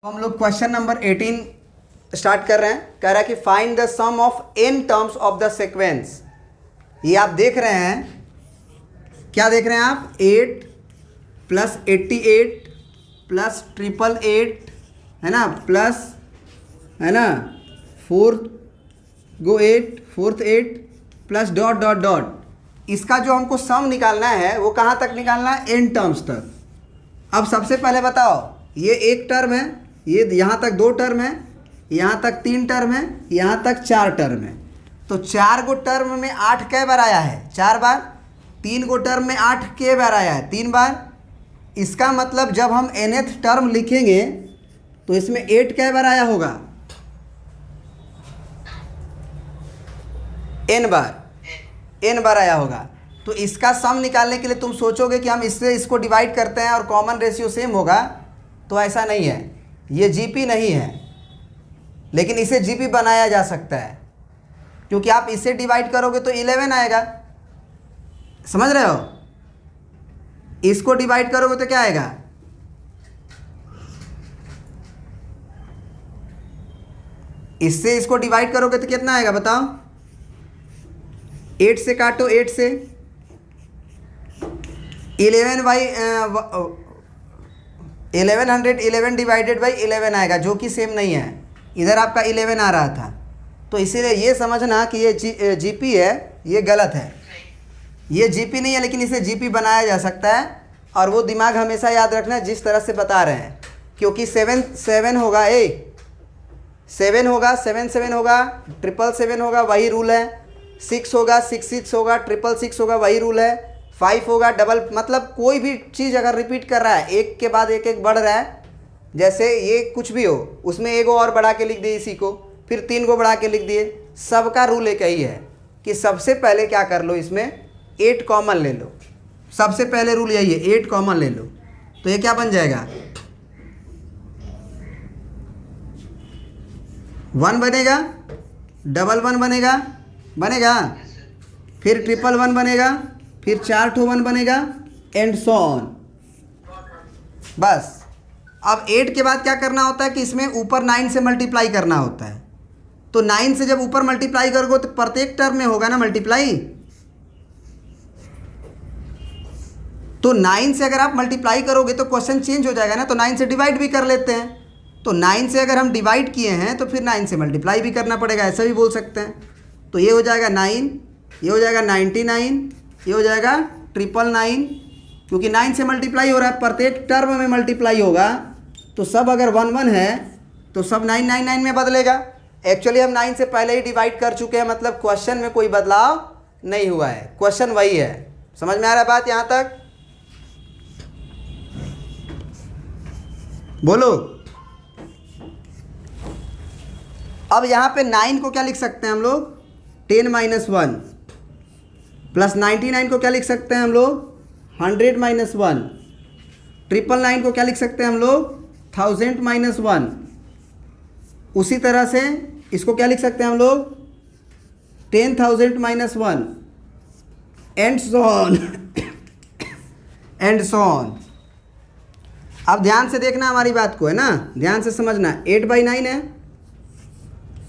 हम लोग question number 18 start कर रहे हैं। कह रहा है कि find the sum of n terms of the sequence. ये आप देख रहे हैं, क्या देख रहे हैं आप? 8 प्लस 88 प्लस 888 है ना, प्लस है ना 4th गो 8 4th 8 plus dot dot dot. इसका जो हमको सम निकालना है वो कहाँ तक निकालना है? n टर्म्स तक। अब सबसे पहले बताओ, ये एक टर्म है, ये यहाँ तक 2 टर्म है, यहाँ तक 3 टर्म है, यहाँ तक 4 टर्म है। तो 4 गो टर्म में 8 कै बार आया है? 4 बार। 3 गो टर्म में 8 कै बार आया है? 3 बार। इसका मतलब जब हम nth टर्म लिखेंगे तो इसमें 8 कै बार आया होगा? n बार आया होगा। तो इसका सम निकालने के लिए तुम सोचोगे कि हम इससे इसको डिवाइड करते हैं और कॉमन रेशियो सेम होगा, तो ऐसा नहीं है। ये जीपी नहीं है, लेकिन इसे जीपी बनाया जा सकता है, क्योंकि आप इसे डिवाइड करोगे तो 11 आएगा। समझ रहे हो? इसको डिवाइड करोगे तो क्या आएगा? इससे इसको डिवाइड करोगे तो कितना आएगा बताओ? 8 से काटो, 8 से 1111 डिवाइडेड बाई 11 आएगा, जो कि सेम नहीं है। इधर आपका 11 आ रहा था, तो इसीलिए ये समझना कि ये जीपी है, ये गलत है। ये जीपी नहीं है, लेकिन इसे जीपी बनाया जा सकता है। और वो दिमाग हमेशा याद रखना है जिस तरह से बता रहे हैं, क्योंकि 7 होगा, 7 होगा, 7 होगा, 777 होगा, वही रूल है। 6 होगा, 6 होगा, 666 होगा, वही रूल है। 5 होगा, डबल, मतलब कोई भी चीज़ अगर रिपीट कर रहा है, एक के बाद एक बढ़ रहा है, जैसे ये कुछ भी हो, उसमें एक और बढ़ा के लिख दिए इसी को, फिर 3 को बढ़ा के लिख दिए। सबका रूल एक ही है कि सबसे पहले क्या कर लो, इसमें 8 कॉमन ले लो। सबसे पहले रूल यही है, 8 कॉमन ले लो। तो ये क्या बन जाएगा? 1 बनेगा, 11 बनेगा, फिर 111 बनेगा, फिर 4 ठो 1 बनेगा, एंड सो ऑन। बस। अब 8 के बाद क्या करना होता है कि इसमें ऊपर 9 से मल्टीप्लाई करना होता है। तो 9 से जब ऊपर मल्टीप्लाई करोगे तो प्रत्येक टर्म में होगा ना मल्टीप्लाई। तो 9 से अगर आप मल्टीप्लाई करोगे तो क्वेश्चन चेंज हो जाएगा ना, तो 9 से डिवाइड भी कर लेते हैं। तो 9 से अगर हम डिवाइड किए हैं तो फिर 9 से मल्टीप्लाई भी करना पड़ेगा, ऐसा भी बोल सकते हैं। तो ये हो जाएगा 9, ये हो जाएगा 99, ये हो जाएगा 999, क्योंकि 9 से मल्टीप्लाई हो रहा है, प्रत्येक टर्म में मल्टीप्लाई होगा। तो सब अगर 1 है तो सब 999 में बदलेगा। एक्चुअली हम 9 से पहले ही डिवाइड कर चुके हैं, मतलब क्वेश्चन में कोई बदलाव नहीं हुआ है, क्वेश्चन वही है। समझ में आ रहा है बात यहाँ तक? बोलो। अब यहाँ पे 9 को क्या लिख सकते हैं हम लोग? 10 - 1 प्लस 99 को क्या लिख सकते हैं हम लोग? 100 - 1। 999 को क्या लिख सकते हैं हम लोग? 1000 - 1। उसी तरह से इसको क्या लिख सकते हैं हम लोग? 10,000 - 1, and so on and so on. अब ध्यान से देखना हमारी बात को, है ना, ध्यान से समझना। 8/9 है।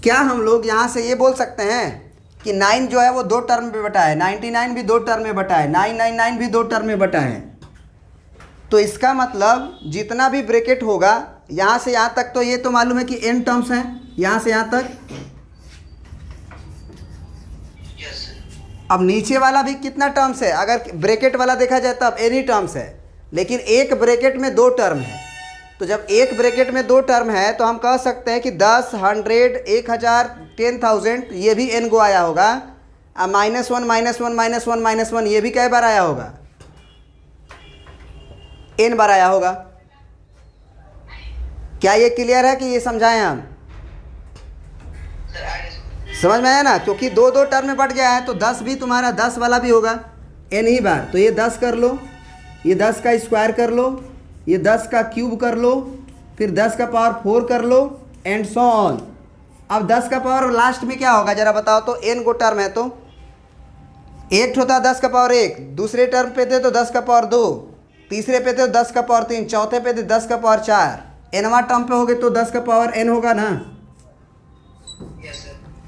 क्या हम लोग यहाँ से ये बोल सकते हैं कि 9 जो है वो 2 टर्म में बटा है, 99 भी 2 टर्म में बटा है, 999 भी 2 टर्म में बटा है। तो इसका मतलब जितना भी ब्रैकेट होगा यहाँ से यहाँ तक, तो ये तो मालूम है कि n टर्म्स हैं, यहाँ से यहाँ तक। अब नीचे वाला भी कितना टर्म्स है? अगर ब्रैकेट वाला देखा जाए तो अब एनी टर्म्स है, लेकिन एक ब्रैकेट में 2 टर्म है। तो जब एक ब्रैकेट में 2 टर्म है तो हम कह सकते हैं कि 10, 100, 1000, 10,000, ये भी n गो आया होगा। अब -1 -1 -1 -1 ये भी कई बार आया होगा? n बार आया होगा। क्या ये क्लियर है कि ये समझाएं हम? समझ में आया ना? क्योंकि 2 टर्म में बढ़ गया है, तो 10 भी तुम्हारा 10 वाला भी होगा n ही बार। तो ये 10 कर लो, ये 10 का स्क्वायर कर लो, ये 10 का क्यूब कर लो, फिर 10 का पावर 4 कर लो, एंड सो ऑन। अब 10 का पावर लास्ट में क्या होगा जरा बताओ तो? n गो टर्म है तो एक होता 10 का पावर 1, दूसरे टर्म पे थे तो 10 का पावर 2, तीसरे पे थे तो 10 का पावर 3, चौथे पे थे 10 का पावर 4, एनवा टर्म पे होगे तो 10 का पावर n होगा ना।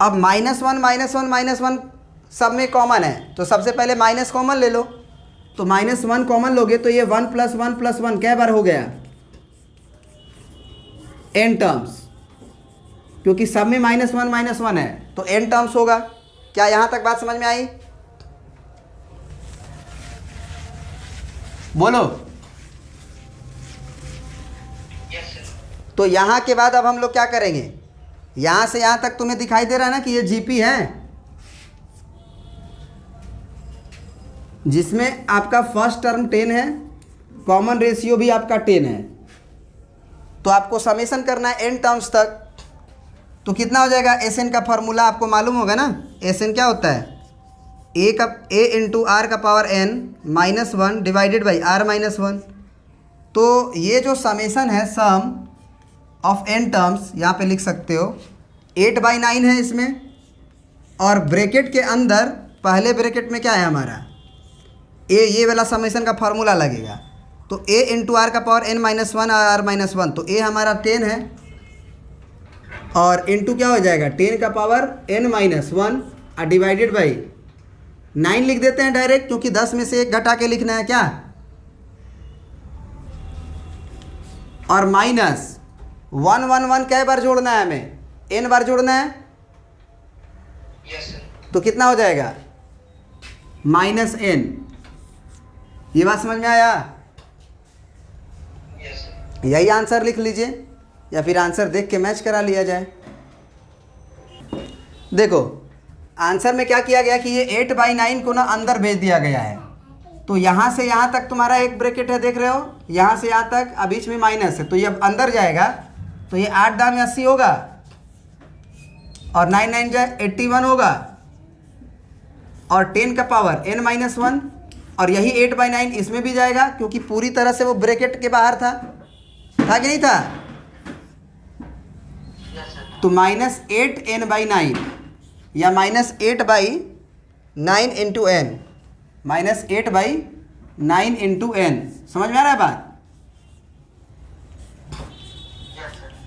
अब -1 सब में कॉमन है, तो सबसे पहले माइनस कॉमन ले लो। तो -1 कॉमन लोगे तो ये 1 + 1 + 1 कै बार हो गया, n टर्म्स, क्योंकि सब में -1 है तो n टर्म्स होगा। क्या यहाँ तक बात समझ में आई? बोलो। तो यहाँ के बाद अब हम लोग क्या करेंगे, यहाँ से यहाँ तक तुम्हें दिखाई दे रहा है ना कि ये जीपी है, जिसमें आपका फर्स्ट टर्म 10 है, कॉमन रेशियो भी आपका 10 है। तो आपको समेशन करना है n टर्म्स तक। तो कितना हो जाएगा, Sn का फॉर्मूला आपको मालूम होगा ना। Sn क्या होता है, a × r का power n -1 divided by r -1। तो ये जो समेशन है, सम ऑफ n टर्म्स, यहाँ पे लिख सकते हो 8/9 है इसमें, और ब्रैकेट के अंदर पहले ब्रैकेट में क्या है हमारा ये वाला समेशन का फार्मूला लगेगा। तो a × r का पावर n -1 और r -1, तो a हमारा 10 है और इंटू क्या हो जाएगा 10 का पावर n -1 और डिवाइडेड बाई 9 लिख देते हैं डायरेक्ट, क्योंकि 10 में से 1 घटा के लिखना है क्या, और -1 कै बार जोड़ना है हमें, n बार जोड़ना है। तो कितना हो जाएगा -n। ये बात समझ में आया? यही आंसर लिख लीजिए, या फिर आंसर देख के मैच करा लिया जाए। देखो आंसर में क्या किया गया कि ये 8/9 को ना अंदर भेज दिया गया है। तो यहाँ से यहाँ तक तुम्हारा एक ब्रैकेट है, देख रहे हो, यहाँ से यहाँ तक, अब बीच में माइनस है, तो ये अब अंदर जाएगा। तो ये 8 दाम 80 होगा और 9 9 जाए 81 होगा, और 10 का पावर n -1, और यही 8/9 इसमें भी जाएगा, क्योंकि पूरी तरह से वो ब्रैकेट के बाहर था कि नहीं था। तो -8n/9 या -8/9 × n, -8/9 × n। समझ में आ रहा है बात?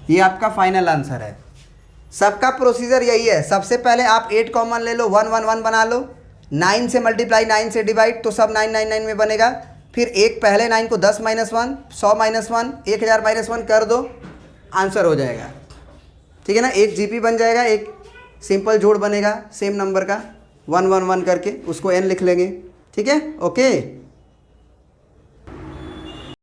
ये आपका फाइनल आंसर है। सबका प्रोसीजर यही है, सबसे पहले आप 8 कॉमन ले लो, 1 1 1 बना लो, 9 से मल्टीप्लाई, 9 से डिवाइड, तो सब 9 9 9 में बनेगा। फिर एक पहले 9 को 10 - 1, 100 - 1, 1000 - 1 कर दो, आंसर हो जाएगा। ठीक है ना, एक जीपी बन जाएगा, एक सिंपल जोड़ बनेगा सेम नंबर का 1 1 1 करके, उसको n लिख लेंगे। ठीक है, ओके।